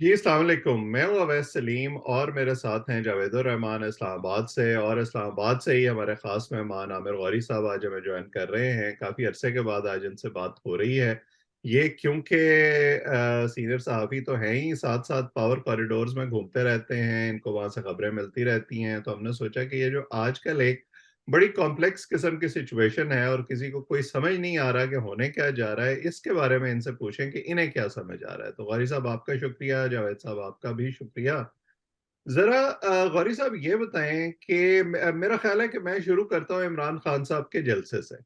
जी अस्सलाम वालेकुम। मैं हूँ अवैस सलीम और मेरे साथ हैं जावेदुर रहमान इस्लामाबाद से, और इस्लामाबाद से ही हमारे खास मेहमान आमिर गौरी साहब आज हमें ज्वाइन कर रहे हैं। काफ़ी अरसे के बाद आज इनसे बात हो रही है। ये क्योंकि सीनियर सहाफ़ी तो हैं ही, साथ साथ पावर कॉरिडोर्स में घूमते रहते हैं, इनको वहाँ से खबरें मिलती रहती हैं। तो हमने सोचा कि ये जो आजकल एक बड़ी कॉम्प्लेक्स किस्म की सिचुएशन है और किसी को कोई समझ नहीं आ रहा कि होने क्या जा रहा है, इसके बारे में इनसे पूछें कि इन्हें क्या समझ आ रहा है। तो गौरी साहब आपका शुक्रिया, जावेद साहब आपका भी शुक्रिया। जरा गौरी साहब ये बताएं कि मेरा ख्याल है कि मैं शुरू करता हूँ इमरान खान साहब के जलसे से।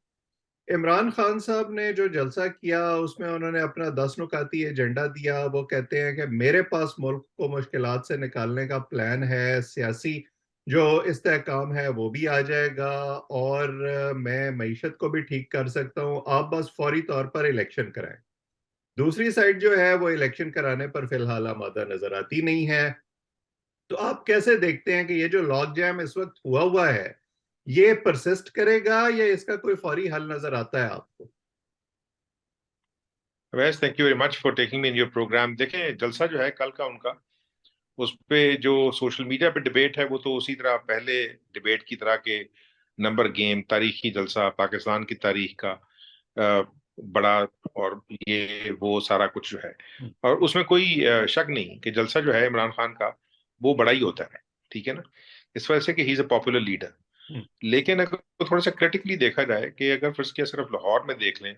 इमरान खान साहब ने जो जलसा किया उसमें उन्होंने अपना 10 नुकाती एजेंडा दिया। वो कहते हैं कि मेरे पास मुल्क को मुश्किलात से निकालने का प्लान है, सियासी जो इस्तेहकाम है वो भी आ जाएगा, और मैं मईशत को भी ठीक कर सकता हूँ, आप बस फौरी तौर पर इलेक्शन कराएं। दूसरी साइड जो है वो इलेक्शन कराने पर फिलहाल आमादा नजर आती नहीं है। तो आप कैसे देखते हैं कि ये जो लॉग जैम इस वक्त हुआ हुआ है, ये परसिस्ट करेगा या इसका कोई फौरी हल नजर आता है आपको? वैस thank you very much for taking me in your program. देखें, जलसा जो है कल का उनका, उस पे जो सोशल मीडिया पे डिबेट है वो तो उसी तरह पहले डिबेट की तरह के नंबर गेम, तारीखी जलसा, पाकिस्तान की तारीख का बड़ा, और ये वो सारा कुछ जो है। और उसमें कोई शक नहीं कि जलसा जो है इमरान खान का वो बड़ा ही होता है, ठीक है ना, इस वजह से कि he is a popular leader. लेकिन अगर तो थोड़ा सा क्रिटिकली देखा जाए कि अगर फिर इसके सिर्फ लाहौर में देख लें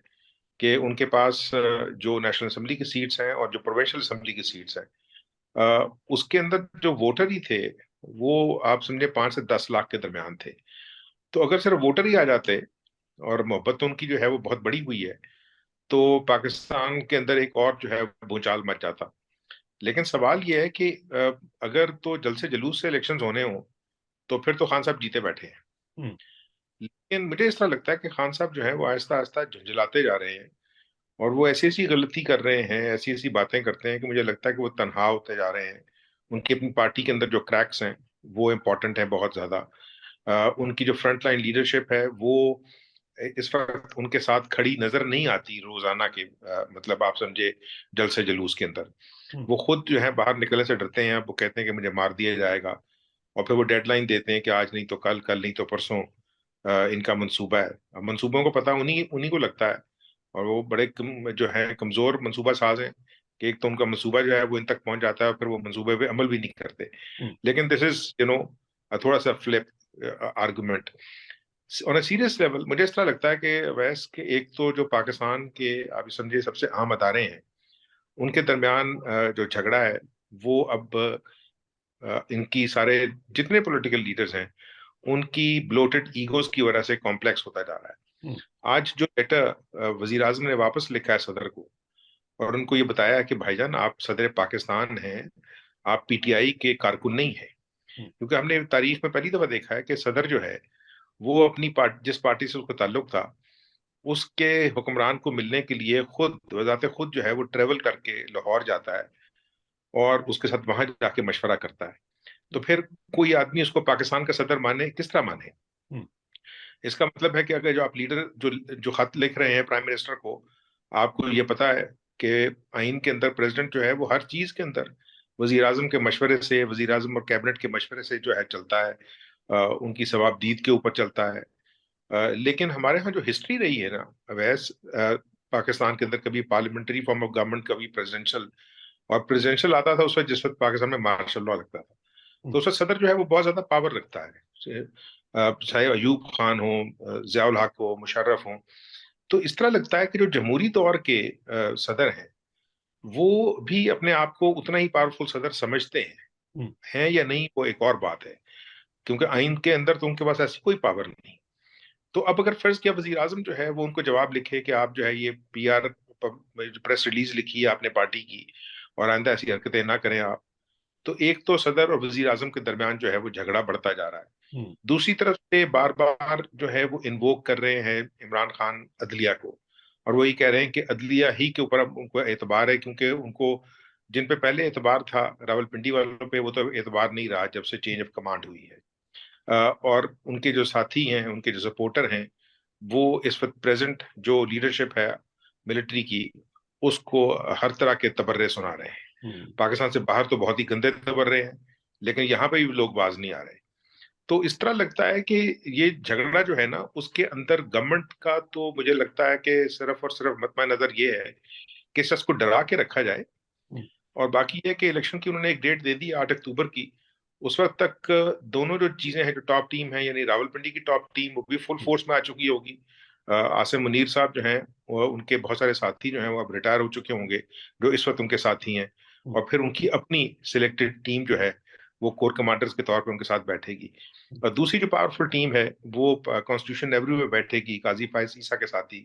कि उनके पास जो नेशनल असेंबली की सीट्स हैं और जो प्रोविंशियल असेंबली की सीट्स हैं, उसके अंदर जो वोटर ही थे वो आप समझे 5 से 10 लाख के दरमियान थे। तो अगर सिर्फ वोटर ही आ जाते, और मोहब्बत तो उनकी जो है वो बहुत बड़ी हुई है, तो पाकिस्तान के अंदर एक और जो है भूचाल मच जाता। लेकिन सवाल ये है कि अगर तो जल्द से जुलूस से इलेक्शंस होने हो तो फिर तो खान साहब जीते बैठे हैं। हम्म। लेकिन मुझे इस तरह लगता है कि खान साहब जो है वो आहिस्ता आहिस्ता झुंझलाते जा रहे हैं, और वो ऐसी ऐसी गलती कर रहे हैं, ऐसी ऐसी बातें करते हैं कि मुझे लगता है कि वो तनहा होते जा रहे हैं। उनकी अपनी पार्टी के अंदर जो क्रैक्स हैं वो इम्पोर्टेंट है बहुत ज्यादा। उनकी जो फ्रंट लाइन लीडरशिप है वो इस वक्त उनके साथ खड़ी नजर नहीं आती रोजाना के, मतलब आप समझे, जलसे जुलूस के अंदर। हम्म। वो खुद जो है बाहर निकलने से डरते हैं। वो कहते हैं कि मुझे मार दिया जाएगा, और फिर वो डेडलाइन देते हैं कि आज नहीं तो कल, कल नहीं तो परसों इनका मंसूबा है। अब मंसूबों को पता उन्हीं उन्हीं को लगता है, और वो बड़े जो है कमजोर मंसूबा साज हैं कि एक तो उनका मंसूबा जो है वो इन तक पहुंच जाता है और फिर वो मंसूबे पे अमल भी नहीं करते। हम्म। लेकिन दिस इज थोड़ा सा flip argument. On a serious level मुझे इस तरह लगता है कि वैस के एक तो जो पाकिस्तान के आप समझिए सबसे अहम अदारे हैं, उनके दरमियान जो झगड़ा है वो अब इनकी सारे जितने पॉलिटिकल लीडर्स हैं उनकी ब्लोटेड ईगोज की वजह से कॉम्प्लेक्स होता जा रहा है। हम्म। आज जो लेटर वजीर आजम ने वापस लिखा है सदर को, और उनको ये बताया है कि भाईजान आप सदर पाकिस्तान हैं, आप पीटीआई के कारकुन नहीं है। हम्म। क्योंकि हमने तारीख में पहली दफा देखा है कि सदर जो है वो अपनी जिस पार्टी से उसका ताल्लुक था उसके हुक्मरान को मिलने के लिए खुद वजाते खुद जो है वो ट्रेवल करके लाहौर जाता है और उसके साथ वहां जाके मशवरा करता है। तो फिर कोई आदमी उसको पाकिस्तान का सदर माने, किस तरह माने? हम्म। इसका मतलब है कि अगर जो आप लीडर जो जो खत लिख रहे हैं प्राइम मिनिस्टर को, आपको ये पता है कि आइन के अंदर प्रेसिडेंट जो है वो हर चीज के अंदर वजीर आजम के मशवरे से, वजीर आजम और कैबिनेट के मशवरे से जो है चलता है, उनकी सवाबदीद के ऊपर चलता है। लेकिन हमारे यहाँ जो हिस्ट्री रही है ना अवैस, पाकिस्तान के अंदर कभी पार्लियामेंट्री फॉर्म ऑफ गवर्नमेंट, कभी प्रेसिडेंशियल, और प्रेसिडेंशियल आता था उस वक्त जिस वक्त पाकिस्तान में मार्शल लॉ लगता था। हम्म। तो उसका सदर जो है वो बहुत ज्यादा पावर रखता है, चाहे अयूब खान हो, जियाउल हक हो, मुशर्रफ हो। तो इस तरह लगता है कि जो जमहूरी दौर के सदर हैं वो भी अपने आप को उतना ही पावरफुल सदर समझते हम्म। हैं या नहीं, वो एक और बात है। क्योंकि आइन के अंदर तो उनके पास ऐसी कोई पावर नहीं। तो अब अगर फर्ज किया वजीर आजम जो है वो उनको जवाब लिखे कि आप जो है ये पीआर प्रेस रिलीज लिखी है आपने पार्टी की, और आइंदा ऐसी हरकतें ना करें आप, तो एक तो सदर और वजीर आजम के दरमियान जो है वो झगड़ा बढ़ता जा रहा है। हम्म। दूसरी तरफ से बार बार जो है वो इन्वोक कर रहे हैं इमरान खान अदलिया को, और वही कह रहे हैं कि अदलिया ही के ऊपर अब उनको एतबार है, क्योंकि उनको जिन पे पहले एतबार था रावलपिंडी वालों पे, वो तो एतबार नहीं रहा जब से चेंज ऑफ कमांड हुई है। और उनके जो साथी हैं, उनके जो सपोर्टर हैं, वो इस वक्त प्रेजेंट जो लीडरशिप है मिलिट्री की, उसको हर तरह के तबर्रे सुना रहे हैं। हम्म। पाकिस्तान से बाहर तो बहुत ही गंदे खबर रहे हैं, लेकिन यहाँ पे भी लोग बाज नहीं आ रहे। तो इस तरह लगता है कि ये झगड़ा जो है ना, उसके अंदर गवर्नमेंट का तो मुझे लगता है कि सिर्फ और सिर्फ मतमा नजर ये है कि शख्स को डरा के रखा जाए। हम्म। और बाकी ये कि इलेक्शन की उन्होंने एक डेट दे दी 8 अक्टूबर की। उस वक्त तक दोनों जो चीजें हैं, जो टॉप टीम है यानी रावलपिंडी की टॉप टीम, वो भी फुल फोर्स में आ चुकी होगी। आसिम मुनीर साहब जो हैं, वो उनके बहुत सारे साथी जो हैं वो अब रिटायर हो चुके होंगे, जो इस वक्त उनके साथी हैं। और फिर उनकी अपनी सिलेक्टेड टीम जो है वो कोर कमांडर्स के तौर पर उनके साथ बैठेगी। और दूसरी जो पावरफुल टीम है वो कॉन्स्टिट्यूशन एवेन्यू में बैठेगी, काजी फायज ईसा के साथी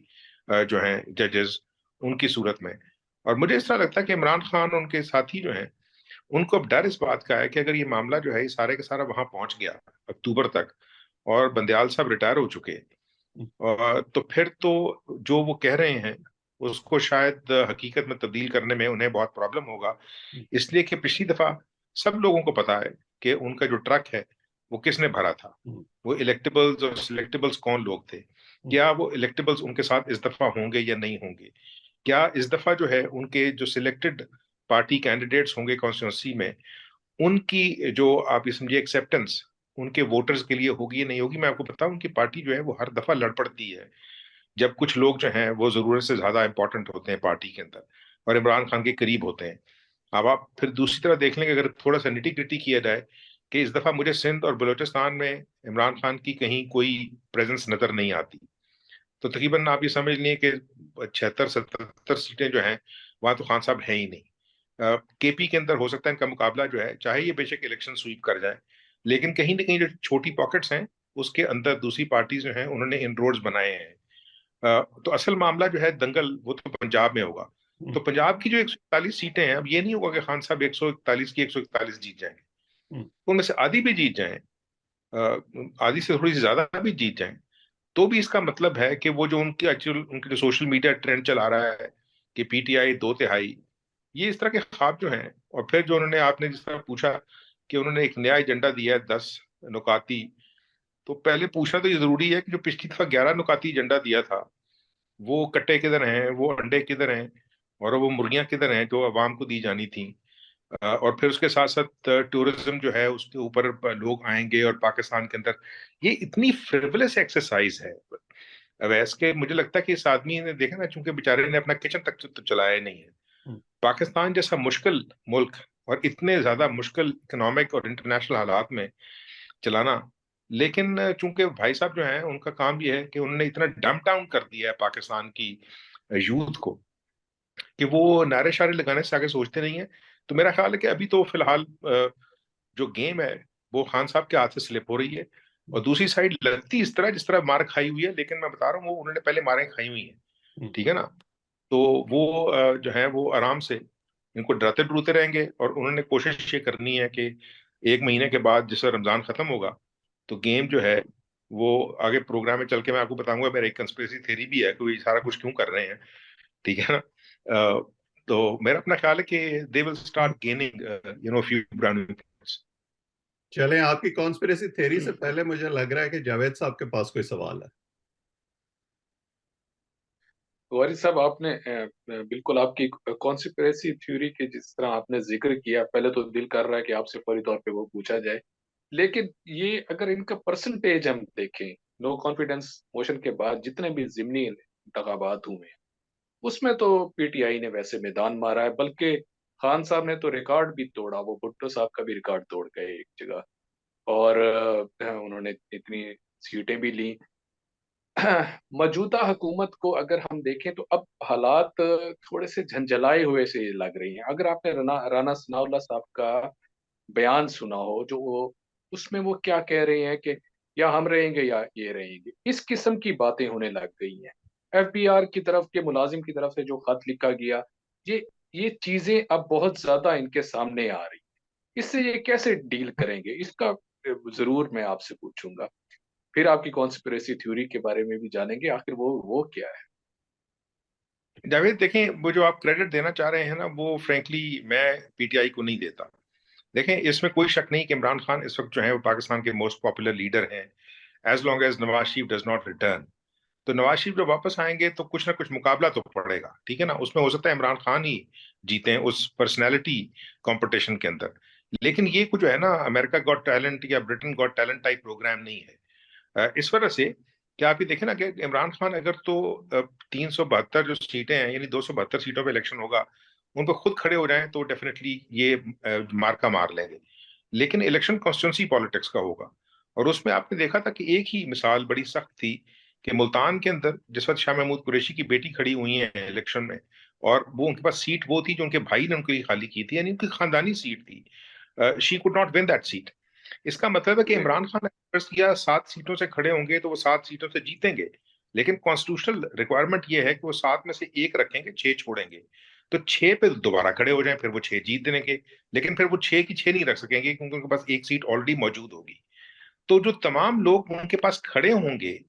जो हैं जजेस, उनकी सूरत में। और मुझे इस तरह लगता है कि इमरान खान और उनके साथी जो हैं, उनको अब डर इस बात का है कि अगर ये मामला जो है ये सारे का सारा वहां पहुंच गया अक्टूबर तक, और बंदयाल साहब रिटायर हो चुके, और तो फिर तो जो वो कह रहे हैं उसको शायद हकीकत में तब्दील करने में उन्हें बहुत प्रॉब्लम होगा। इसलिए कि पिछली दफा सब लोगों को पता है कि उनका जो ट्रक है वो किसने भरा था, वो इलेक्टेबल्स और सिलेक्टेबल्स कौन लोग थे। क्या वो इलेक्टेबल्स उनके साथ इस दफा होंगे या नहीं होंगे? क्या इस दफा जो है उनके जो सिलेक्टेड पार्टी कैंडिडेट्स होंगे कॉन्स्टिट्यूंसी में, उनकी जो आप ये समझिए एक्सेप्टेंस उनके वोटर्स के लिए होगी या नहीं होगी? मैं आपको बताऊं, उनकी पार्टी जो है वो हर दफा लड़ पड़ती है जब कुछ लोग जो हैं वो जरूरत से ज्यादा इंपॉर्टेंट होते हैं पार्टी के अंदर और इमरान खान के करीब होते हैं। अब आप फिर दूसरी तरफ देख लेंगे, अगर थोड़ा सा निटी ग्रिटी किया जाए, कि इस दफा मुझे सिंध और बलूचिस्तान में इमरान खान की कहीं कोई प्रेजेंस नजर नहीं आती। तो तकरीबन आप ये समझ लिए कि 76-77 सीटें जो हैं वहां तो खान साहब है ही नहीं। केपी के अंदर हो सकता है इनका मुकाबला जो है, चाहे ये बेशक इलेक्शन स्वीप कर जाए, लेकिन कहीं ना कहीं जो छोटी पॉकेट्स हैं उसके अंदर दूसरी पार्टीज जो हैं उन्होंने इनरोड्स बनाए हैं। तो असल मामला जो है दंगल वो तो पंजाब में होगा। तो पंजाब की जो 141 सीटें हैं, अब ये नहीं होगा कि खान साहब 141 की 141 जीत जाएंगे। उनमें से आधी भी जीत जाएं, आधी से थोड़ी सी ज्यादा भी जीत जाएं, तो भी इसका मतलब है कि वो जो उनकी एक्चुअल उनके जो सोशल मीडिया ट्रेंड चला रहा है कि पीटीआई 2/3, ये इस तरह के ख्वाब जो हैं। और फिर जो उन्होंने, आपने जिस तरह पूछा कि उन्होंने एक नया एजेंडा दिया है 10 नुकाती, तो पहले पूछना तो ये जरूरी है कि जो पिछली दफा 11 नुकाती एजेंडा दिया था, वो कट्टे किधर हैं, वो अंडे किधर हैं, और वो मुर्गियां किधर हैं जो अवाम को दी जानी थी। और फिर उसके साथ साथ टूरिज्म जो है उसके ऊपर लोग आएंगे और पाकिस्तान के अंदर, ये इतनी फ्रिवलेस एक्सरसाइज है। अवैस के मुझे लगता है कि इस आदमी ने देखा ना, चूंकि बेचारे ने अपना किचन तक तो चलाया नहीं है। पाकिस्तान जैसा मुश्किल मुल्क और इतने ज्यादा मुश्किल इकोनॉमिक और इंटरनेशनल हालात में चलाना, लेकिन चूंकि भाई साहब जो हैं उनका काम ये है कि उन्होंने इतना डंप डाउन कर दिया है पाकिस्तान की यूथ को कि वो नारे शारे लगाने से आगे सोचते नहीं है। तो मेरा ख्याल है कि अभी तो फिलहाल जो गेम है वो खान साहब के हाथ से स्लिप हो रही है। और दूसरी साइड लगती इस तरह जिस तरह मार खाई हुई है, लेकिन मैं बता रहा हूँ वो उन्होंने पहले मारें खाई हुई हैं, ठीक है ना। तो वो जो है वो आराम से इनको डराते डरूते रहेंगे, और उन्होंने कोशिश ये करनी है कि 1 महीने के बाद जैसे रमजान खत्म होगा तो गेम जो है वो आगे प्रोग्राम में चल के मैं आपको बताऊंगा। मेरा एक कंस्पिरेसी थ्योरी भी है कि ये सारा कुछ क्यों कर रहे हैं, ठीक है ना। तो मेरा अपना ख्याल है कि दे will start gaining few brown points. चलें, आपकी कॉन्स्पिरेसी थ्योरी से पहले मुझे लग रहा है कि जावेद साहब के पास कोई सवाल है। वारिस साहब, आपने बिल्कुल आपकी कॉन्स्पिरेसी थ्योरी के जिस तरह आपने जिक्र किया, पहले तो दिल कर रहा है कि आपसे फौरी तौर पे वो पूछा जाए। लेकिन ये अगर इनका परसेंटेज हम देखें, नो कॉन्फिडेंस मोशन के बाद जितने भी जिमनी इंतखाबात हुए हैं, उसमें तो पीटीआई ने वैसे मैदान मारा है, बल्कि खान साहब ने तो रिकॉर्ड भी तोड़ा, वो भुट्टो साहब का भी रिकॉर्ड तोड़ गए एक जगह। और उन्होंने इतनी सीटें भी ली। मौजूदा हुकूमत को अगर हम देखें तो अब हालात थोड़े से झंझलाए हुए से लग रही हैं। अगर आपने राना सनाउल्लाह साहब का बयान सुना हो, जो वो उसमें वो क्या कह रहे हैं कि या हम रहेंगे या ये रहेंगे, इस किस्म की बातें होने लग गई हैं। एफबीआर की तरफ के मुलाजिम की तरफ से जो खत लिखा गया, ये चीजें अब बहुत ज्यादा इनके सामने आ रही। इससे ये कैसे डील करेंगे, इसका जरूर मैं आपसे पूछूंगा। फिर आपकी कॉन्स्पिरेसी थ्योरी के बारे में भी जानेंगे, आखिर वो क्या है। जावेद देखें, वो जो आप क्रेडिट देना चाह रहे हैं ना, वो फ्रेंकली मैं पीटीआई को नहीं देता। देखें, इसमें कोई शक नहीं कि इमरान खान इस वक्त जो है वो पाकिस्तान के मोस्ट पॉपुलर लीडर हैं, as long as Nawaz Sharif does not return. तो नवाज शरीफ जब वापस आएंगे तो कुछ ना कुछ मुकाबला तो पड़ेगा, ठीक है ना। उसमें हो सकता है इमरान खान ही जीते हैं उस पर्सनैलिटी कंपटीशन के अंदर। लेकिन ये कुछ जो है ना, अमेरिका गॉट टैलेंट या Britain got talent type program नहीं है। इस वजह से क्या आप ये देखें ना कि इमरान खान अगर तो 372 जो सीटें हैं, यानी 272 सीटों पे इलेक्शन होगा, उन पर खुद खड़े हो जाएं तो डेफिनेटली ये मार्का मार लेंगे। लेकिन इलेक्शन कॉन्स्टिट्यूंसी पॉलिटिक्स का होगा। और उसमें आपने देखा था कि एक ही मिसाल बड़ी सख्त थी कि मुल्तान के अंदर जिस वक्त शाह महमूद कुरैशी की बेटी खड़ी हुई है इलेक्शन में, और वो उनके पास सीट वो थी जो उनके भाई ने उनके लिए खाली की थी, यानी उनकी खानदानी सीट थी। She could not win that seat. इसका मतलब है कि जी। इमरान खान ने फर्ज किया 7 सीटों से खड़े होंगे तो वो 7 सीटों से जीतेंगे। लेकिन कॉन्स्टिट्यूशनल रिक्वायरमेंट ये है कि वो 7 में से 1 रखेंगे, 6 छोड़ेंगे। तो 6 पे दोबारा खड़े हो जाएं, फिर वो 6 जीत देंगे। लेकिन फिर वो 6 की 6 नहीं रख सकेंगे क्योंकि उनके पास एक सीट ऑलरेडी मौजूद होगी। तो जो तमाम लोग उनके पास खड़े होंगे,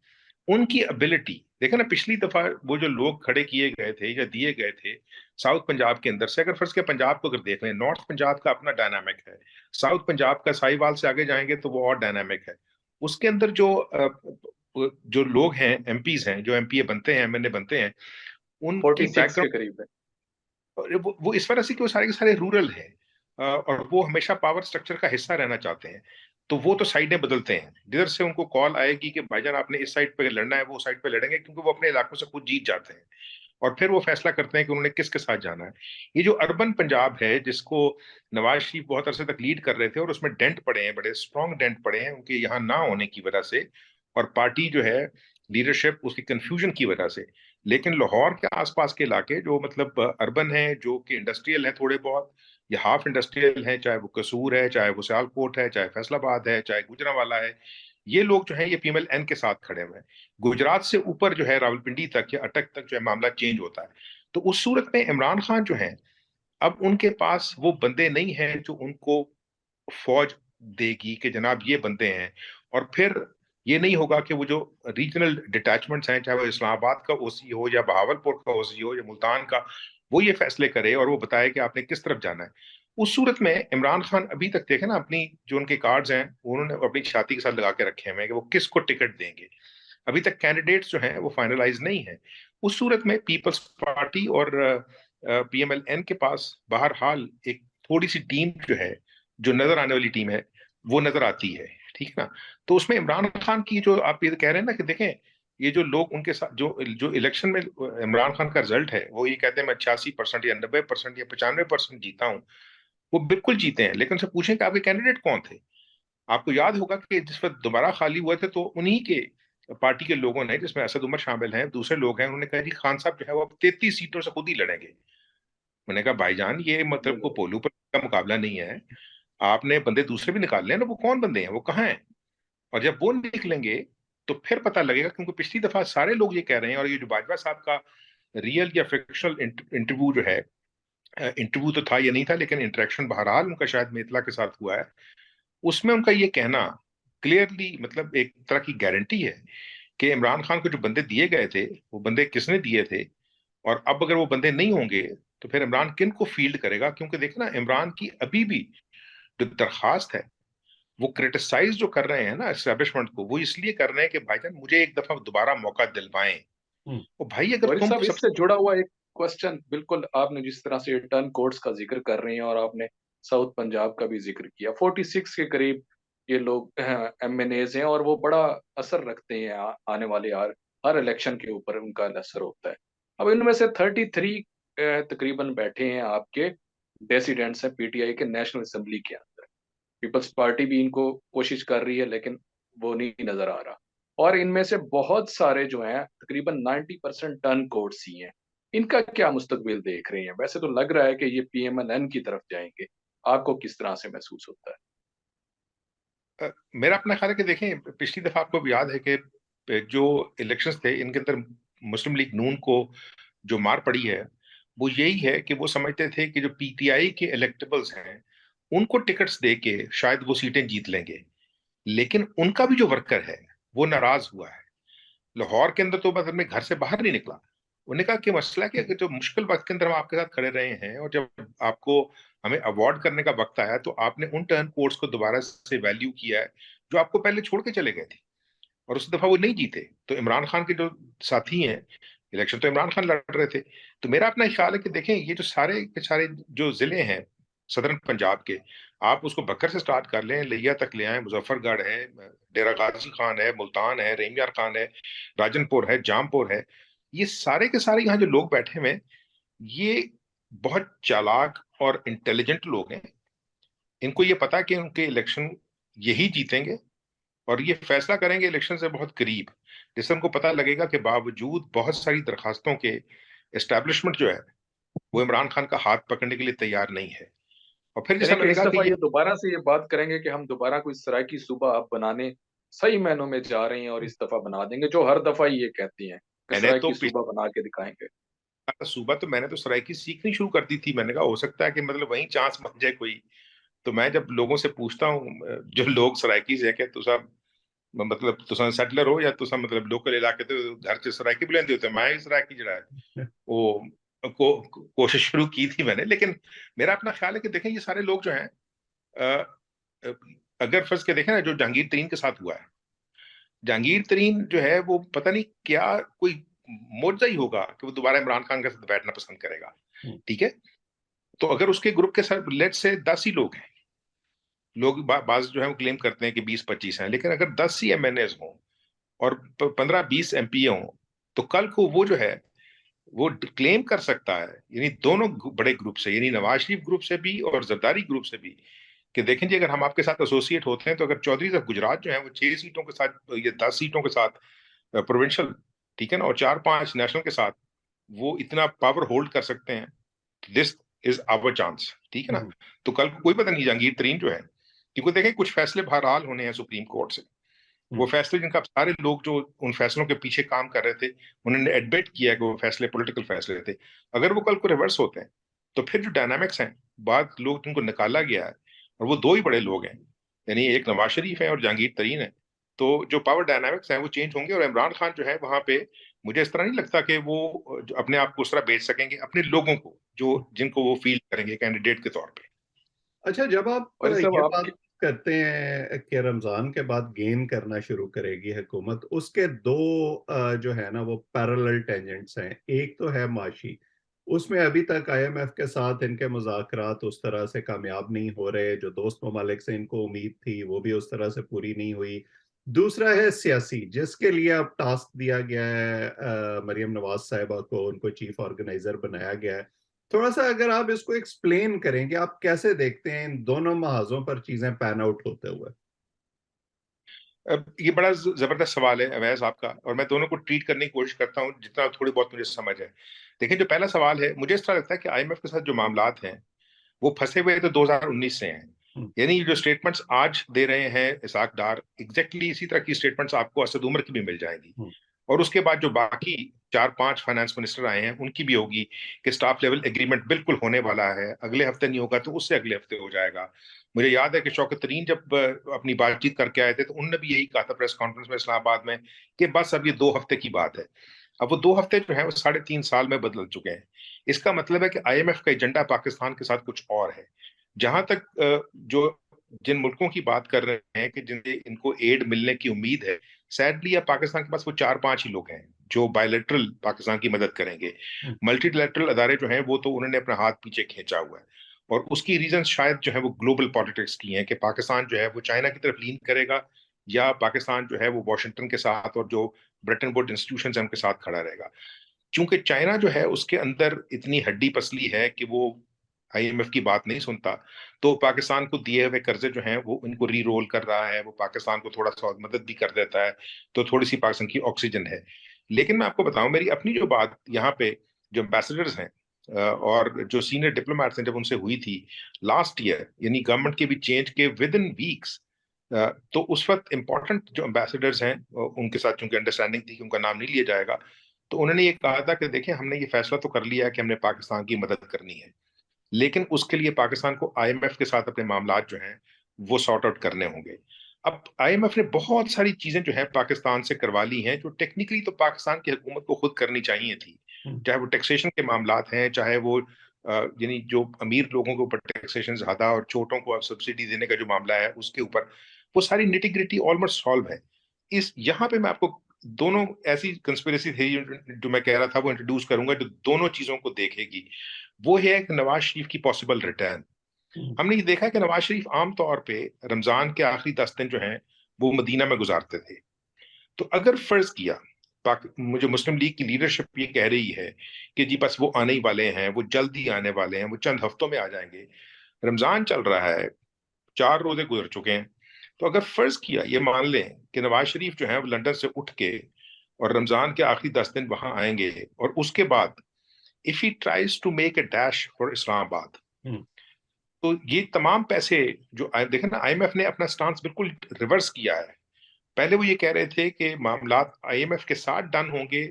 उनकी एबिलिटी देखे ना। पिछली दफा वो जो लोग खड़े किए गए थे या दिए गए थे साउथ पंजाब के अंदर से, अगर फर्ज के पंजाब को अगर देख लें, नॉर्थ पंजाब का अपना डायनामिक है, साउथ पंजाब का साहिवाल से आगे जाएंगे तो वो और डायनामिक है। उसके अंदर जो लोग हैं, एमपीज हैं, जो एमपीए बनते हैं, एमएनए बनते हैं, उनकी 46 के बैकग्राउंड, करीब है। वो इस वजह से कि वो सारे के सारे रूरल हैं, और वो हमेशा पावर स्ट्रक्चर का हिस्सा रहना चाहते हैं। तो वो तो साइडें बदलते हैं, जिधर से उनको कॉल आएगी कि भाईजान आपने इस साइड पे लड़ना है, वो साइड पे लड़ेंगे, क्योंकि वो अपने इलाकों से खुद जीत जाते हैं। और फिर वो फैसला करते हैं कि उन्होंने किसके साथ जाना है। ये जो अर्बन पंजाब है, जिसको नवाज शरीफ बहुत अरसे तक लीड कर रहे थे, और उसमें डेंट पड़े हैं, बड़े स्ट्रॉन्ग डेंट पड़े हैं उनके यहाँ ना होने की वजह से, और पार्टी जो है लीडरशिप उसकी कंफ्यूजन की वजह से। लेकिन लाहौर के आसपास के इलाके जो मतलब अर्बन है, जो कि इंडस्ट्रियल है थोड़े बहुत, या हाफ इंडस्ट्रियल है, चाहे वो कसूर है, चाहे वो सियालकोट है, चाहे फैसलाबाद है, चाहे गुजरांवाला है, ये लोग जो है ये पीएमएल एन के साथ खड़े हुए हैं। गुजरात से ऊपर जो है रावलपिंडी तक या अटक तक जो है मामला चेंज होता है। तो उस सूरत में इमरान खान जो है, अब उनके पास वो बंदे नहीं हैं जो उनको फौज देगी कि जनाब ये बंदे हैं। और फिर ये नहीं होगा कि वो जो रीजनल डिटैचमेंट्स हैं, चाहे वो इस्लामाबाद का ओसी हो या बहावलपुर का ओसी हो या मुल्तान का, वो ये फैसले करे और वो बताए कि आपने किस तरफ जाना है। उस सूरत में इमरान खान अभी तक देखे ना, अपनी जो उनके कार्ड्स हैं उन्होंने अपनी छाती के साथ लगा के रखे हुए हैं कि वो किसको टिकट देंगे। अभी तक कैंडिडेट्स जो हैं वो फाइनलाइज नहीं है। उस सूरत में पीपल्स पार्टी और पीएमएलएन के पास बहरहाल एक थोड़ी सी टीम जो है, जो नजर आने वाली टीम है, वो नजर आती है, ठीक है ना। तो उसमें इमरान खान की जो आप ये कह रहे हैं ना कि देखें, ये जो लोग उनके साथ जो जो इलेक्शन में इमरान खान का रिजल्ट है, वो ये कहते हैं मैं 86% या 90% या 95% जीता हूँ। वो बिल्कुल जीते हैं, लेकिन उनसे पूछें कि आपके कैंडिडेट कौन थे। आपको याद होगा कि जिस वक्त दोबारा खाली हुए थे तो उन्हीं के पार्टी के लोगों ने, जिसमें असद उमर शामिल हैं, दूसरे लोग हैं, उन्होंने कहा जी खान साहब जो है वो अब 33 सीटों से खुद ही लड़ेंगे। मैंने कहा भाईजान ये मतलब को बिल्कुल। पोलू पर का मुकाबला नहीं है। आपने बंदे दूसरे भी निकाल लें ना, वो कौन बंदे हैं, वो कहाँ हैं। और जब वो निकलेंगे तो फिर पता लगेगा, क्योंकि पिछली दफा सारे लोग ये कह रहे हैं, और ये जो बाजवा साहब का रियल या फिक्शनल इंटरव्यू जो है, इंटरव्यू तो था या नहीं था, लेकिन इंटरेक्शन बहरहाल उनका शायद मेतला के साथ हुआ है, उसमें उनका ये कहना क्लियरली मतलब एक तरह की गारंटी है कि इमरान खान को जो बंदे दिए गए थे, वो बंदे किसने दिए थे, और अब अगर वो बंदे नहीं होंगे तो फिर इमरान किन को फील्ड करेगा। क्योंकि देखना, इमरान की अभी भी जो दरखास्त है, वो क्रिटिसाइज जो कर रहे हैं ना एस्टेब्लिशमेंट को, वो इसलिए कर रहे हैं कि भाईजान मुझे एक दफा दोबारा मौका दिलवाएं। तो भाई अगर वरी तुम साहब, सबसे, इससे जुड़ा हुआ एक क्वेश्चन, बिल्कुल आपने जिस तरह से टर्न कोड्स का जिक्र कर रही हैं और आपने साउथ पंजाब का भी जिक्र किया, 46 के करीब ये लोग एमएनएज हैं और वो बड़ा असर रखते हैं आने वाले हर इलेक्शन के ऊपर उनका असर होता है। अब इनमें से 33 तकरीबन बैठे हैं आपके डेसिडेंट्स हैं पीटीआई के नेशनल असेंबली के अंदर। पीपल्स पार्टी भी इनको कोशिश कर रही है लेकिन वो नहीं नजर आ रहा। और इनमें से बहुत सारे जो हैं तकरीबन 90% टर्न कोड्स ही हैं। इनका क्या मुस्तकबिल देख रहे हैं? वैसे तो लग रहा है कि ये पीएमएलएन की तरफ जाएंगे। आपको किस तरह से महसूस होता है? मेरा अपना ख्याल है कि देखें, पिछली दफा आपको भी याद है कि जो इलेक्शंस थे इनके अंदर मुस्लिम लीग नून को जो मार पड़ी है, वो यही है कि वो समझते थे कि जो पीटीआई के इलेक्टेबल्स हैं उनको टिकट्स दे के शायद वो सीटें जीत लेंगे। लेकिन उनका भी जो वर्कर है वो नाराज हुआ है। लाहौर के अंदर तो मतलब में घर से बाहर नहीं निकला। उन्होंने कहा कि मसला है कि अगर जो मुश्किल वक्त के अंदर हम आपके साथ खड़े रहे हैं, और जब आपको हमें अवार्ड करने का वक्त आया तो आपने उन टर्न कोड्स को दोबारा से वैल्यू किया है जो आपको पहले छोड़ के चले गए थे। और उस दफा वो नहीं जीते। तो इमरान खान के जो साथी हैं, इलेक्शन तो इमरान खान लड़ रहे थे। तो मेरा अपना ख्याल है कि देखें, ये जो सारे के सारे जो जिले हैं सदर्न पंजाब के, आप उसको बकर से स्टार्ट कर लें, लिया तक ले आए, मुजफ्फरगढ़ है, डेरा गाजी खान है, मुल्तान है, रहीम यार खान है, राजनपुर है, जामपुर है, ये सारे के सारे यहाँ जो लोग बैठे हुए हैं, ये बहुत चालाक और इंटेलिजेंट लोग हैं। इनको ये पता है कि उनके इलेक्शन यही जीतेंगे, और ये फैसला करेंगे इलेक्शन से बहुत करीब, जिससे उनको पता लगेगा कि बावजूद बहुत सारी दरखास्तों के एस्टेब्लिशमेंट जो है वो इमरान खान का हाथ पकड़ने के लिए तैयार नहीं है। और फिर जैसा यानी कि मैंने इस कहा दफा कि ये ये दोबारा से ये बात करेंगे कि हम दोबारा कोई सरायकी सूबा अब बनाने सही मायनों में जा रहे हैं, और इस दफा बना देंगे, जो हर दफा ही ये कहती हैं कि मैंने तो सरायकी सूबा बना के दिखाएंगे। सुबह तो मैंने तो सराइकी सीखनी शुरू कर दी थी। मैंने कहा हो सकता है कि मतलब वहीं चांस बन जाए कोई। तो मैं जब लोगों से पूछता हूँ, जो लोग सराइकी से है, कि तुसा मतलब तुसा सेटलर हो या तुसा मतलब लोकल इलाके तो घर से सराइकी बुलंदी होते, मैं ही सराइकी जड़ा है वो कोशिश शुरू की थी मैंने। लेकिन मेरा अपना ख्याल है कि देखें, ये सारे लोग जो हैं, अ, अ, अगर फर्ज के देखें ना, जो जहांगीर तरीन के साथ हुआ है, जहांगीर तरीन जो है वो पता नहीं क्या कोई मोजा ही होगा कि वो दोबारा इमरान खान के साथ बैठना पसंद करेगा। ठीक है, तो अगर उसके ग्रुप के साथ लेट से 10 ही लोग हैं, लोग बाज जो है वो क्लेम करते हैं कि 20-25 हैं, लेकिन अगर 10 ही एमएनएस हों और 15-20 एमपीए हों, तो कल को वो जो है वो क्लेम कर सकता है, यानी दोनों बड़े ग्रुप से, यानी नवाज शरीफ ग्रुप से भी और जरदारी ग्रुप से भी, कि देखें जी अगर हम आपके साथ एसोसिएट होते हैं, तो अगर चौधरी साहब गुजरात जो है वो 6 सीटों के साथ या 10 सीटों के साथ प्रोविंशियल, ठीक है ना, और 4-5 नेशनल के साथ वो इतना पावर होल्ड कर सकते हैं, दिस इज आवर चांस, ठीक है ना। तो कल को कोई पता नहीं जहांगीर तरीन जो है, क्योंकि देखें कुछ फैसले बहरहाल होने हैं सुप्रीम कोर्ट से, वो फैसले जिनका सारे लोग जो उन फैसलों के पीछे काम कर रहे थे, उन्होंने एडमिट किया कि वो फैसले पॉलिटिकल फैसले थे। अगर वो कल को रिवर्स होते हैं, तो फिर जो डायनामिक्स हैं, बाद लोग जिनको निकाला गया है, और वो दो ही बड़े लोग हैं, यानी एक नवाज शरीफ है और जहांगीर तरीन है, तो जो पावर डायनामिक्स हैं वो चेंज होंगे। और इमरान खान जो है वहां पे, मुझे इस तरह नहीं लगता कि वो जो अपने आप को उस तरह बेच सकेंगे अपने लोगों को, जो जिनको वो फील करेंगे कैंडिडेट के तौर पे। अच्छा, जब आप और ये सब ये आपके बात करते हैं कि रमजान के बाद गेन करना शुरू करेगी हुकूमत, उसके दो जो है ना वो पैरेलल टेंजेंट्स हैं। एक तो है माशी, उसमें अभी तक आईएमएफ के साथ इनके मुज़ाकरात उस तरह से कामयाब नहीं हो रहे, जो दोस्त ममालिक से इनको उम्मीद थी वो भी उस तरह से पूरी नहीं हुई। दूसरा है सियासी, जिसके लिए अब टास्क दिया गया है मरियम नवाज साहिबा को, उनको चीफ ऑर्गेनाइजर बनाया गया है। थोड़ा सा अगर आप इसको एक्सप्लेन करें कि आप कैसे देखते हैं इन दोनों महाजों पर चीजें पैन आउट होते हुए। अब ये बड़ा जबरदस्त सवाल है अवैस आपका, और मैं दोनों को ट्रीट करने की कोशिश करता हूँ जितना थोड़ी बहुत मुझे समझ है। देखिए, जो पहला सवाल है, मुझे इस तरह लगता है कि आईएमएफ के साथ जो मामलात हैं वो फंसे हुए तो 2019 से हैं। हम्म। यानी जो स्टेटमेंट्स आज दे रहे हैं इसाक डार, एग्जैक्टली इसी तरह की स्टेटमेंट्स आपको असद उमर की भी मिल जाएंगी। हम्म। और उसके बाद जो बाकी 4-5 फाइनेंस मिनिस्टर आए हैं उनकी भी होगी कि स्टाफ लेवल एग्रीमेंट बिल्कुल होने वाला है, अगले हफ्ते नहीं होगा तो उससे अगले हफ्ते हो जाएगा। मुझे याद है कि शौकत तरीन जब अपनी बातचीत करके आए थे, तो उन्होंने भी यही कहा था प्रेस कॉन्फ्रेंस में इस्लामाबाद में, कि बस अब ये 2 हफ्ते की बात है। अब वो 2 हफ्ते जो है वो 3.5 साल में बदल चुके हैं। इसका मतलब है कि आईएमएफ का एजेंडा पाकिस्तान के साथ कुछ और है। जहां तक जो जिन मुल्कों की बात कर रहे हैं कि जिनसे इनको एड मिलने की उम्मीद है, सैडली अब पाकिस्तान के पास वो 4-5 ही लोग हैं जो बायलैटरल पाकिस्तान की मदद करेंगे। हम्म। मल्टीलैटरल अदारे जो हैं वो तो उन्होंने अपना हाथ पीछे खींचा हुआ है, और उसकी रीजन शायद जो है वो ग्लोबल पॉलिटिक्स की हैं, कि पाकिस्तान जो है वो चाइना की तरफ लीन करेगा, या पाकिस्तान जो है वो वॉशिंगटन के साथ और जो ब्रेटन वुड इंस्टीट्यूशन है उनके साथ खड़ा रहेगा। चूंकि चाइना जो है उसके अंदर इतनी हड्डी पसली है कि वो आईएमएफ की बात नहीं सुनता, तो पाकिस्तान को दिए हुए कर्जे जो हैं वो इनको री रोल कर रहा है, वो पाकिस्तान को थोड़ा सा मदद भी कर देता है, तो थोड़ी सी पाकिस्तान की ऑक्सीजन है। लेकिन मैं आपको बताऊं, मेरी अपनी जो बात यहाँ पे जो एम्बेसडर्स हैं और जो सीनियर डिप्लोमेट्स हैं, जब उनसे हुई थी लास्ट ईयर, यानी गवर्नमेंट के भी चेंज के विद इन वीक्स, तो उस वक्त इंपॉर्टेंट जो एम्बेसडर्स हैं उनके साथ चूंकि अंडरस्टैंडिंग थी कि उनका नाम नहीं लिया जाएगा, तो उन्होंने ये कहा था कि देखिए, हमने ये फैसला तो कर लिया है कि हमने पाकिस्तान की मदद करनी है, लेकिन उसके लिए पाकिस्तान को आईएमएफ के साथ अपने मामलात जो हैं वो सॉर्ट आउट करने होंगे। अब आईएमएफ ने बहुत सारी चीजें जो है पाकिस्तान से करवा ली हैं, जो टेक्निकली तो पाकिस्तान की हुकूमत को खुद करनी चाहिए थी, हम्म। चाहे वो टैक्सेशन के मामलात हैं, चाहे वो यानी जो अमीर लोगों के ऊपर टैक्सेशन ज्यादा और छोटों को अब सब्सिडी देने का जो मामला है उसके ऊपर, वो सारी निटी ग्रिटी ऑलमोस्ट सॉल्व है। इस यहाँ पे मैं आपको दोनों ऐसी कंस्पिरेसी थ्योरी जो मैं कह रहा था वो इंट्रोड्यूस करूंगा जो दोनों चीजों को देखेगी। वो है कि नवाज शरीफ की पॉसिबल रिटर्न। हमने ये देखा है कि नवाज शरीफ आमतौर पे रमजान के आखिरी 10 दिन जो हैं वो मदीना में गुजारते थे। तो अगर फर्ज किया मुझे मुस्लिम लीग की लीडरशिप ये कह रही है कि जी बस वो आने ही वाले हैं, वो जल्दी आने वाले हैं, वो चंद हफ्तों में आ जाएंगे, रमजान चल रहा है, 4 रोजे गुजर चुके हैं, तो अगर फर्ज किया ये मान लें कि नवाज शरीफ जो है वो लंदन से उठ के और रमजान के आखिरी 10 दिन वहां आएंगे और उसके बाद if he tries to make a dash for Islamabad, तो ये तमाम पैसे जो देखें ना, आईएमएफ ने अपना स्टांस बिल्कुल रिवर्स किया है। पहले वो ये कह रहे थे कि मामलात आईएमएफ के साथ डन होंगे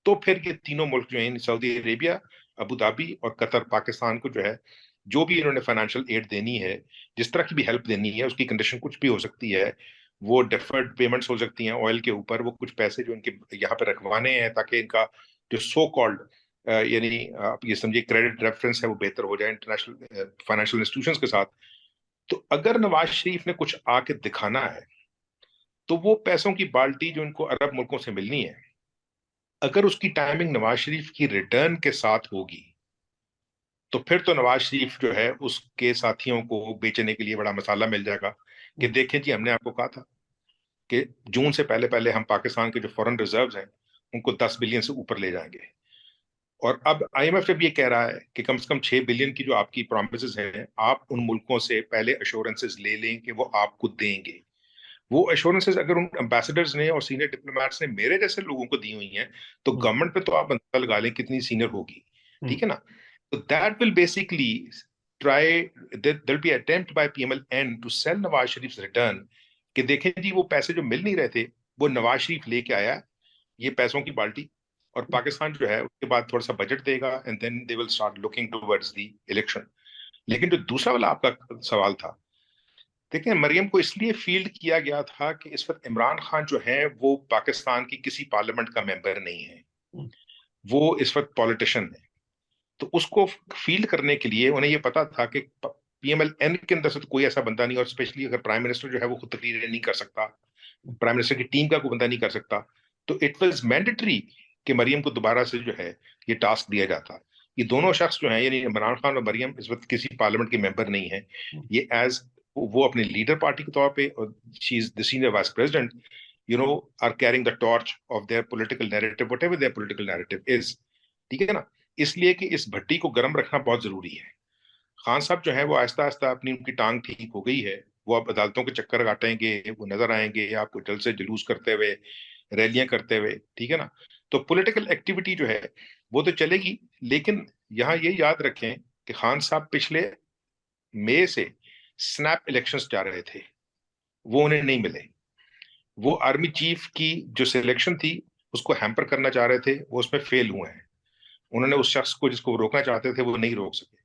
तो फिर ये तीनों मुल्क जो हैं सऊदी अरेबिया, अबू धाबी और कतर, पाकिस्तान को जो है जो भी इन्होंने फाइनेंशियल एड देनी है, जिस तरह की भी हेल्प देनी है, उसकी कंडीशन कुछ भी हो सकती है। वो डिफर्ड पेमेंट्स हो सकती हैं ऑयल के ऊपर, वो कुछ पैसे जो इनके यहाँ पे रखवाने हैं ताकि इनका जो सो कॉल्ड यानी आप ये समझिए क्रेडिट रेफरेंस है वो बेहतर हो जाए इंटरनेशनल फाइनेंशियल इंस्टीट्यूशंस के साथ। तो अगर नवाज शरीफ ने कुछ आके दिखाना है तो वो पैसों की बाल्टी जो इनको अरब मुल्कों से मिलनी है, अगर उसकी टाइमिंग नवाज शरीफ की रिटर्न के साथ होगी तो फिर तो नवाज शरीफ जो है उसके साथियों को बेचने के लिए बड़ा मसाला मिल जाएगा कि देखें जी हमने आपको कहा था कि जून से पहले पहले हम पाकिस्तान के जो फॉरेन रिजर्व्स हैं उनको 10 बिलियन से ऊपर ले जाएंगे। और अब आईएमएफ जब ये कह रहा है कि कम से कम 6 बिलियन की जो आपकी प्रोमिस हैं आप उन मुल्कों से पहले अश्योरेंसेस ले लें कि वो आपको देंगे, वो एश्योरेंसेस अगर उन एम्बेसडर्स ने और सीनियर डिप्लोमेट्स ने मेरे जैसे लोगों को दी हुई हैं तो गवर्नमेंट पे तो आप अंदाजा लगा लें कितनी सीनियर होगी। ठीक है ना? तो that will basically try, there be attempt by PMLN to sell Nawaz Sharif return कि देखें जी वो पैसे जो मिल नहीं रहे थे वो नवाज शरीफ लेके आया, ये पैसों की बाल्टी, और पाकिस्तान जो है उसके बाद थोड़ा सा बजट देगा and then they will start looking towards the election. लेकिन जो दूसरा वाला आपका सवाल था, देखिए मरियम को इसलिए फील्ड किया गया था कि इस वक्त इमरान खान जो है वो पाकिस्तान की किसी पार्लियामेंट का मेंबर नहीं है, वो इस वक्त पॉलिटिशियन है। तो उसको फील्ड करने के लिए उन्हें ये पता था कि पीएमएलएन के अंदर से तो कोई ऐसा बंदा नहीं, और स्पेशली अगर प्राइम मिनिस्टर जो है वो खुद तकरीरें नहीं कर सकता, प्राइम मिनिस्टर की टीम का कोई बंदा नहीं कर सकता, तो इट वाज मैंडेटरी कि मरियम को दोबारा से जो है ये टास्क दिया जाता। ये दोनों शख्स जो हैं यानी इमरान खान और मरियम इस वक्त किसी पार्लियामेंट के मेंबर नहीं है। ये एज वो अपने लीडर पार्टी के तौर पे, और she is the senior vice president, you know, are carrying the torch of their political narrative, whatever their political narrative is. ठीक है ना? इसलिए कि इस भट्टी को गर्म रखना बहुत जरूरी है। खान साहब जो है वो आहिस्ता आहिस्ता अपनी उनकी टांग ठीक हो गई है, वो अब अदालतों के चक्कर काटेंगे, वो नजर आएंगे आपको जल्द से जुलूस करते हुए, रैलियां करते हुए। ठीक है ना? तो पॉलिटिकल एक्टिविटी जो है वो तो चलेगी, लेकिन यहाँ ये याद रखें कि खान साहब पिछले मई से स्नैप इलेक्शंस जा रहे थे, वो उन्हें नहीं मिले। वो आर्मी चीफ की जो सिलेक्शन थी उसको हैम्पर करना चाह रहे थे, वो उसमें फेल हुए हैं। उन्होंने उस शख्स को जिसको वो रोकना चाहते थे वो नहीं रोक सके।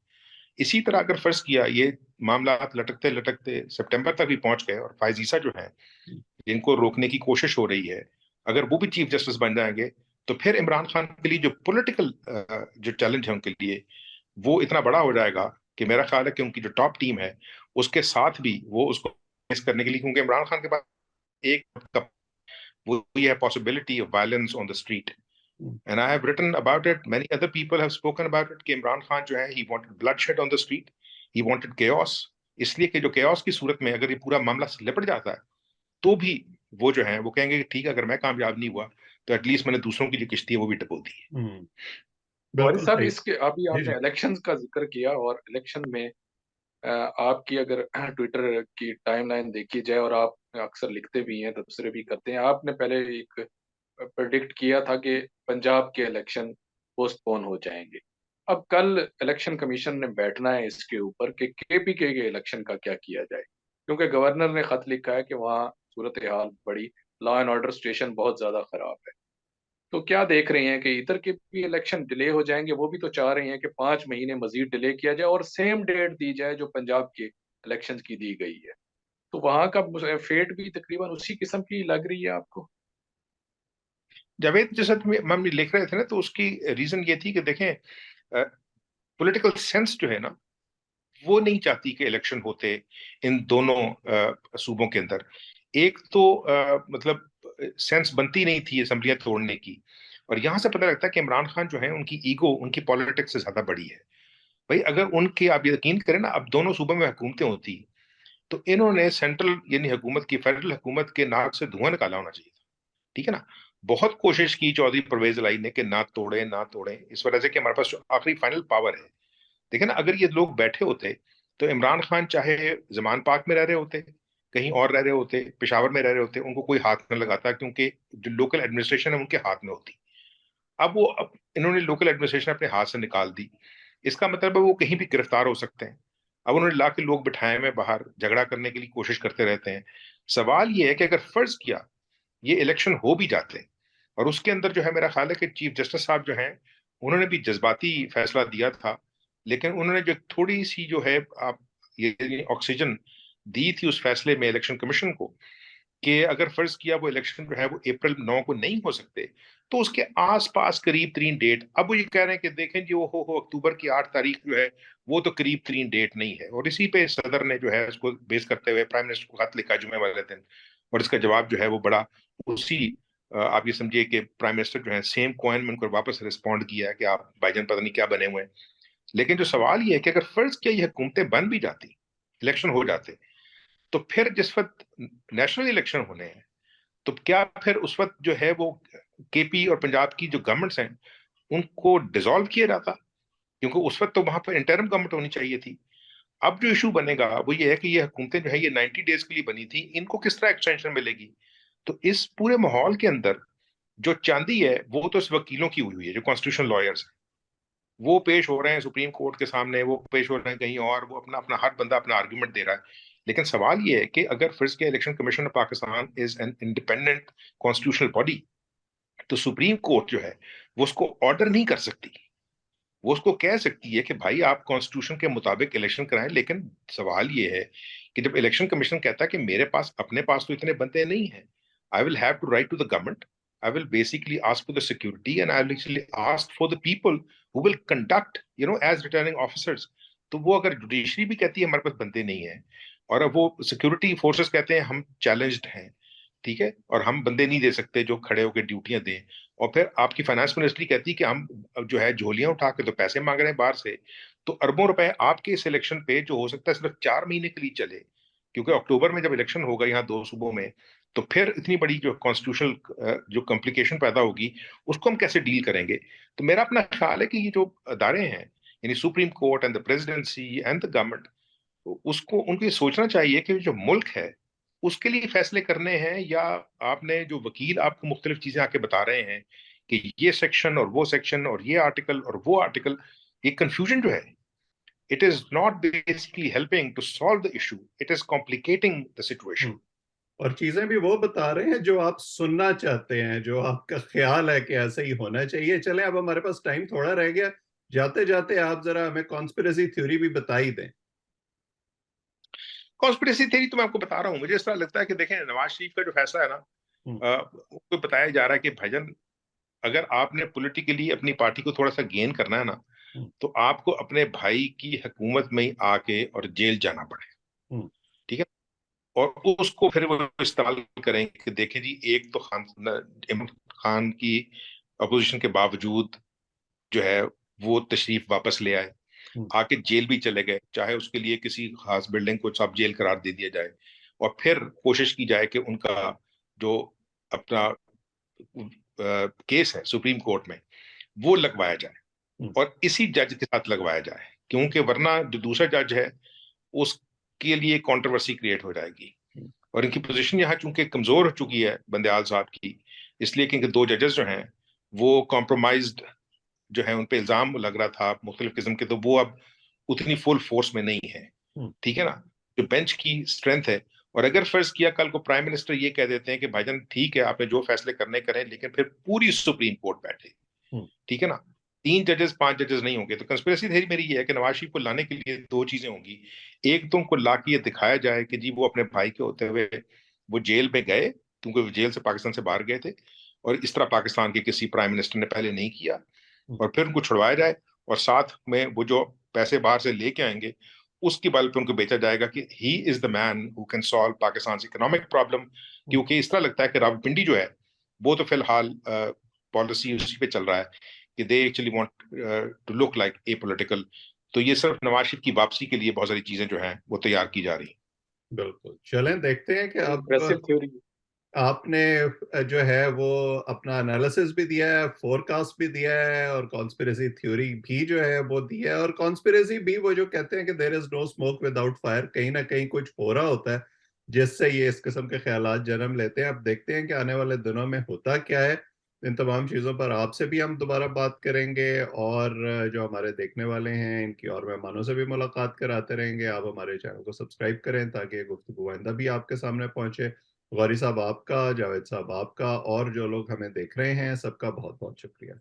इसी तरह अगर फर्ज किया ये मामला लटकते लटकते सितंबर तक भी पहुंच गए और फायजीसा जो है जिनको रोकने की कोशिश हो रही है अगर वो भी चीफ जस्टिस बन जाएंगे, तो फिर इमरान खान के लिए जो पॉलिटिकल जो चैलेंज है उनके लिए वो इतना बड़ा हो जाएगा कि मेरा ख्याल है कि उनकी जो टॉप टीम है उसके साथ भी वो उसको फेस करने के लिए, क्योंकि इमरान खान के पास एक वो ये है possibility of violence on the street. And I have written about it, many other people have spoken about it कि इमरान खान जो है he wanted bloodshed on the street, he wanted chaos. इसलिए कि जो केओस की सूरत में अगर ये पूरा मामला लिपट जाता है तो भी वो जो है वो कहेंगे कि ठीक है अगर मैं कामयाब नहीं हुआ तो एटलीस्ट मैंने दूसरों की जो किश्ती है वो भी डुबो दी है। वारिस बिल्कुल साहब, सही। इसके अभी जी आपने जी। इलेक्शंस का जिक्र किया, और इलेक्शन में आपकी अगर ट्विटर की टाइमलाइन देखी जाए, और आप अक्सर लिखते भी हैं, तबसरे भी करते हैं, आपने पहले एक प्रेडिक्ट किया था कि पंजाब के इलेक्शन पोस्टपोन हो जाएंगे। अब कल इलेक्शन कमीशन ने बैठना है इसके ऊपर कि केपीके के इलेक्शन का क्या किया जाए, क्योंकि गवर्नर ने खत लिखा है कि वहाँ सूरत हाल बड़ी, लॉ एंड ऑर्डर सिचुएशन बहुत ज्यादा खराब है। तो क्या देख रहे हैं कि इधर के भी इलेक्शन डिले हो जाएंगे? वो भी तो चाह रहे हैं कि 5 महीने मजीद डिले किया जाए और सेम डेट दी जाए जो पंजाब के इलेक्शन की दी गई है। तो वहां का फेट भी तकरीबन उसी किस्म की लग रही है आपको? जावेद जैसा हम लिख रहे थे ना, तो उसकी रीजन ये थी कि देखें पॉलिटिकल सेंस जो है ना वो नहीं चाहती कि इलेक्शन होते इन दोनों सूबों के अंदर। एक तो मतलब सेंस बनती नहीं थी असेंबलियां तोड़ने की। और यहां से पता लगता है कि इमरान खान जो है उनकी ईगो उनकी पॉलिटिक्स से ज्यादा बड़ी है। भाई अगर उनके, आप यकीन करें ना, अब दोनों सूबों में हुकूमतें होती तो इन्होंने सेंट्रल यानी हुकूमत की, फेडरल हुकूमत के नाक से धुआं निकाला होना चाहिए था। ठीक है ना। बहुत कोशिश की चौधरी परवेज लाई ने कि ना तोड़े ना तोड़े, इस वजह से कि हमारे पास जो आखिरी फाइनल पावर है। देखिए ना, अगर ये लोग बैठे होते तो इमरान खान चाहे जमान पाक में रह रहे होते, कहीं और रह रहे होते, पेशावर में रह रहे होते, उनको कोई हाथ न लगाता, क्योंकि जो लोकल एडमिनिस्ट्रेशन है उनके हाथ में होती। अब इन्होंने लोकल एडमिनिस्ट्रेशन अपने हाथ से निकाल दी। इसका मतलब है वो कहीं भी गिरफ्तार हो सकते हैं। अब उन्होंने ला के लोग बिठाए में बाहर झगड़ा करने के लिए कोशिश करते रहते हैं। सवाल ये है कि अगर फर्ज किया ये इलेक्शन हो भी जाते, और उसके अंदर जो है मेरा ख्याल है कि चीफ जस्टिस साहब जो हैं उन्होंने भी जज्बाती फैसला दिया था, लेकिन उन्होंने जो थोड़ी सी जो है आप ये ऑक्सीजन दी थी उस फैसले में इलेक्शन कमीशन को, कि अगर फर्ज किया वो इलेक्शन जो है वो अप्रैल 9 को नहीं हो सकते, तो उसके आसपास करीब तरीन डेट। अब वो ये कह रहे हैं कि देखें जी, वो हो अक्टूबर की 8 तारीख जो है वो तो करीब तरीन डेट नहीं है। और इसी पे सदर ने जो है उसको बेस करते हुए प्राइम मिनिस्टर को खत लिखा जुमे वाले दिन, और इसका जवाब जो है वो बड़ा उसी आप ये समझिए कि प्राइम मिनिस्टर जो है सेम कॉइन में उनको वापस रिस्पॉन्ड किया है कि आप भाईजान पता नहीं क्या बने हुए हैं। लेकिन जो सवाल ये है कि अगर फर्ज किया ये हुकूमतें बन भी जाती, इलेक्शन हो जाते, तो फिर जिस वक्त नेशनल इलेक्शन होने हैं, तो क्या फिर उस वक्त जो है वो केपी और पंजाब की जो गवर्नमेंट्स हैं उनको डिसॉल्व किया जाता? क्योंकि उस वक्त तो वहां पर इंटरिम गवर्नमेंट होनी चाहिए थी। अब जो इशू बनेगा वो ये है कि ये हुकूमतें जो है ये 90 डेज के लिए बनी थी, इनको किस तरह एक्सटेंशन मिलेगी? तो इस पूरे माहौल के अंदर जो चांदी है वो तो इस वकीलों की हुई हुई है, जो कॉन्स्टिट्यूशनल लॉयर्स हैं वो पेश हो रहे हैं सुप्रीम कोर्ट के सामने, वो पेश हो रहे हैं कहीं और, वो अपना अपना हर बंदा अपना आर्ग्यूमेंट दे रहा है। लेकिन सवाल ये है कि अगर फिर के election commission of Pakistan is an independent constitutional body, तो सुप्रीम कोर्ट जो है वो उसको ऑर्डर नहीं कर सकती। वो उसको कह सकती है कि भाई आप कॉन्स्टिट्यूशन के मुताबिक इलेक्शन कराएं, लेकिन सवाल ये है कि जब इलेक्शन कमीशन कहता है कि मेरे पास अपने पास तो इतने बंदे नहीं हैं, I will have to write to the government, I will basically ask for the security and I will actually ask for the people who will conduct as returning officers. तो वो अगर जुडिशरी भी कहती है हमारे पास बंदे नहीं है, और अब वो सिक्योरिटी फोर्सेस कहते हैं हम चैलेंज्ड हैं, ठीक है, और हम बंदे नहीं दे सकते जो खड़े होकर ड्यूटियां दें, और फिर आपकी फाइनेंस मिनिस्ट्री कहती है कि हम जो है झोलियां उठा के तो पैसे मांग रहे हैं बाहर से, तो अरबों रुपए आपके इस इलेक्शन पे जो हो सकता है सिर्फ 4 महीने के लिए चले, क्योंकि अक्टूबर में जब इलेक्शन होगा यहाँ 2 सूबों में, तो फिर इतनी बड़ी जो कॉन्स्टिट्यूशनल जो कॉम्प्लिकेशन पैदा होगी उसको हम कैसे डील करेंगे? तो मेरा अपना ख्याल है कि ये जो अदारे हैं, यानी supreme court and the presidency and the government, उसको उनको ये सोचना चाहिए कि जो मुल्क है उसके लिए फैसले करने हैं, या आपने जो वकील आपको मुख्तलिफ चीजें आके बता रहे हैं कि ये सेक्शन और वो सेक्शन और ये आर्टिकल और वो आर्टिकल, ये कंफ्यूजन जो है, it is not basically helping to solve the issue, it is complicating the situation. और चीजें भी वो बता रहे हैं जो आप सुनना चाहते हैं, जो आपका ख्याल है कि ऐसा ही होना चाहिए। चले, अब हमारे पास टाइम थोड़ा रह गया, जाते जाते आप जरा हमें कॉन्स्पिरेसी थ्योरी भी बता ही दें। कॉन्स्पिरेसी थ्योरी तो मैं आपको बता रहा हूँ, मुझे इस तरह लगता है कि देखें नवाज शरीफ का जो फैसला है ना, हम्म, उनको बताया जा रहा है कि भाईजान अगर आपने पॉलिटिकली अपनी पार्टी को थोड़ा सा गेन करना है ना, हम्म, तो आपको अपने भाई की हुकूमत में ही आके और जेल जाना पड़े। हम्म, ठीक है। और उसको फिर वो इस्तेमाल करेंगे कि देखें जी, एक तो खान इमरान खान की अपोजिशन के बावजूद जो है वो तशरीफ वापस ले आए, हम्म, आके जेल भी चले गए, चाहे उसके लिए किसी खास बिल्डिंग को सब जेल करार दे दिया जाए, और फिर कोशिश की जाए कि उनका जो अपना केस है सुप्रीम कोर्ट में वो लगवाया जाए, हम्म, और इसी जज के साथ लगवाया जाए, क्योंकि वरना जो दूसरा जज है उसके लिए कंट्रोवर्सी क्रिएट हो जाएगी। हम्म, और इनकी पोजीशन यहाँ चूंकि कमजोर हो चुकी है बंदयाल साहब की, इसलिए कि इनके दो जजेस जो हैं वो कॉम्प्रोमाइज्ड जो है, उन पे इल्जाम लग रहा था मुख्तलिफ किस्म के, तो वो अब उतनी फुल फोर्स में नहीं है। हम्म, ठीक है ना। जो बेंच की स्ट्रेंथ है, और अगर फर्ज किया कल को प्राइम मिनिस्टर ये कह देते हैं कि भाईजान ठीक है आपने जो फैसले करने करें, लेकिन फिर पूरी सुप्रीम कोर्ट बैठे, हम्म, ठीक है ना, 3 जजेस 5 जजेस नहीं होंगे, तो कंस्पिरेसी थ्योरी मेरी ये है कि नवाज शरीफ को लाने के लिए दो चीजें होंगी। एक तो उनको ला के ये दिखाया जाए कि जी वो अपने भाई के होते हुए वो जेल में गए, क्योंकि वो जेल से पाकिस्तान से बाहर गए थे, और इस तरह पाकिस्तान के किसी प्राइम मिनिस्टर ने पहले नहीं किया, हम्म, और फिर उनको छुड़वाया जाए, और साथ में वो जो पैसे बाहर से लेके आएंगे उसके बल पे उनको बेचा जाएगा कि he is the man who can solve Pakistan economic problem. क्योंकि इस तरह लगता है कि रावलपिंडी जो है वो तो फिलहाल पॉलिसी उसी पे चल रहा है कि they actually want to look like a political. तो ये सिर्फ नवाज शरीफ की वापसी के लिए बहुत सारी चीजें जो हैं वो तैयार की जा रही। बिल्कुल, चलें देखते हैं कि इम्प्रेसिव अब थ्योरी। आपने जो है वो अपना एनालिसिस भी दिया है, फोरकास्ट भी दिया है, और कॉन्स्पिरेसी थ्योरी भी जो है वो दी है। और कॉन्स्पिरेसी भी वो जो कहते हैं कि there is no smoke without fire, कहीं ना कहीं कुछ हो रहा होता है जिससे ये इस किस्म के ख्यालात जन्म लेते हैं। अब देखते हैं कि आने वाले दिनों में होता क्या है। इन तमाम चीज़ों पर आपसे भी हम दोबारा बात करेंगे, और जो हमारे देखने वाले हैं इनकी और मेहमानों से भी मुलाकात कराते रहेंगे। आप हमारे चैनल को सब्सक्राइब करें ताकि ये गुफ्तगू आइंदा भी आपके सामने पहुंचे। गौरी साहब आपका, जावेद साहब आपका, और जो लोग हमें देख रहे हैं सबका बहुत बहुत शुक्रिया।